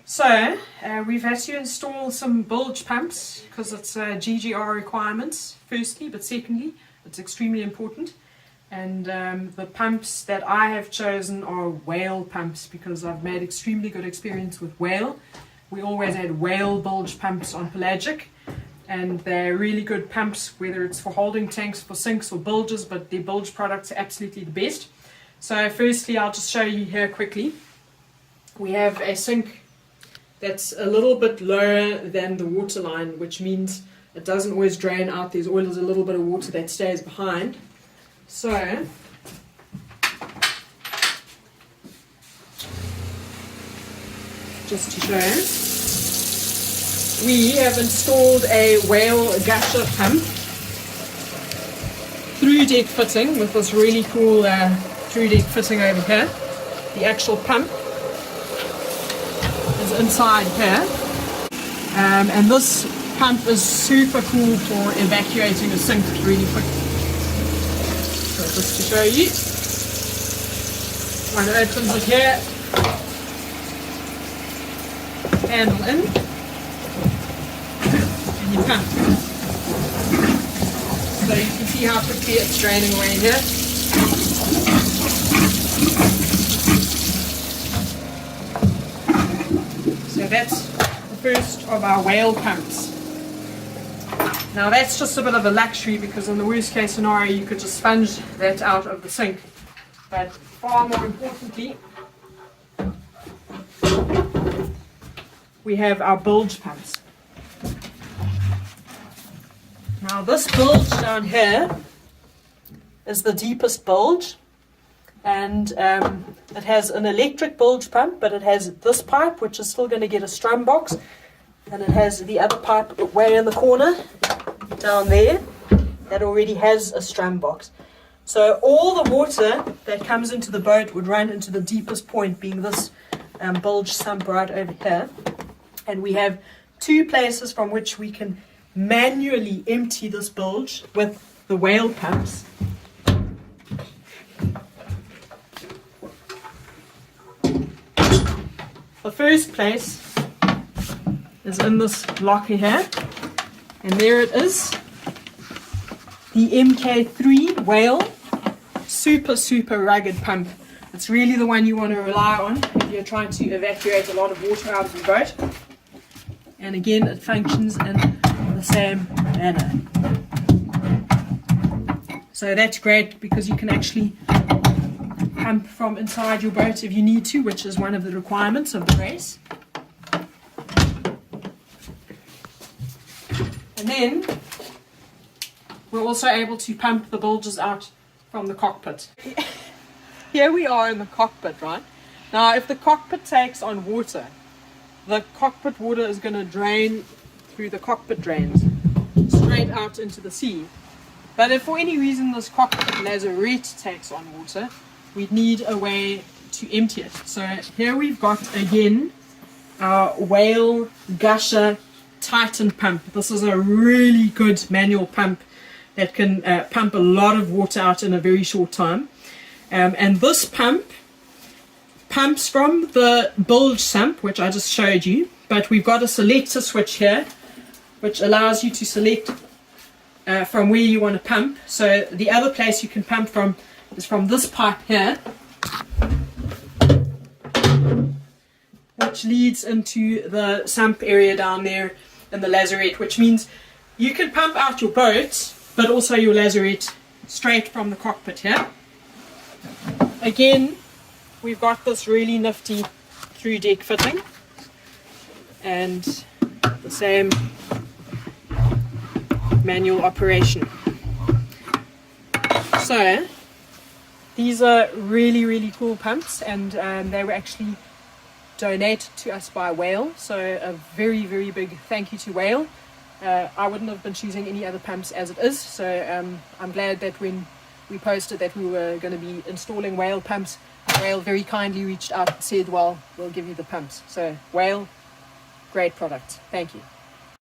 So we've had to install some bilge pumps because it's GGR requirements firstly, but secondly it's extremely important. And the pumps that I have chosen are whale pumps because I've made extremely good experience with whale. We always had whale bilge pumps on pelagic, and they're really good pumps, whether it's for holding tanks, for sinks or bilges, but their bilge products are absolutely the best. So firstly, I'll just show you here quickly. We have a sink that's a little bit lower than the water line, which means it doesn't always drain out. There's always a little bit of water that stays behind. So just to show, we have installed a whale gusher pump through deck fitting with this really cool through deck fitting over here. The actual pump is inside here, and this pump is super cool for evacuating a sink really quick. So just to show you, one opens it here, handle in, and you pump. So you can see how quickly it's draining away here. So that's the first of our whale pumps. Now that's just a bit of a luxury because in the worst case scenario you could just sponge that out of the sink. But far more importantly, we have our bilge pumps. Now this bilge down here is the deepest bilge, and it has an electric bilge pump, but it has this pipe which is still going to get a strum box, and it has the other pipe way in the corner down there that already has a strum box. So all the water that comes into the boat would run into the deepest point, being this bilge sump right over here. And we have two places from which we can manually empty this bilge with the whale pumps. The first place is in this locker here, and there it is, the MK3 whale super rugged pump. It's really the one you want to rely on if you're trying to evacuate a lot of water out of your boat. And again, it functions in the same manner. So that's great because you can actually pump from inside your boat if you need to, which is one of the requirements of the race. And then we're also able to pump the bilges out from the cockpit. Here we are in the cockpit, right? Now if the cockpit takes on water, the cockpit water is going to drain through the cockpit drains straight out into the sea. But if for any reason this cockpit lazarette takes on water, we'd need a way to empty it. So here we've got again our whale gusher Titan pump. This is a really good manual pump that can pump a lot of water out in a very short time. And this pump pumps from the bilge sump, which I just showed you, but we've got a selector switch here which allows you to select from where you want to pump. So the other place you can pump from is from this pipe here, which leads into the sump area down there in the lazarette, which means you can pump out your boat but also your lazarette straight from the cockpit here. Again, we've got this really nifty through deck fitting and the same manual operation. So these are really cool pumps, and they were actually donated to us by Whale, so a very big thank you to Whale. I wouldn't have been choosing any other pumps as it is, so I'm glad that when we posted that we were going to be installing Whale pumps, Whale very kindly reached out and said, well, we'll give you the pumps. So Whale, great product. Thank you.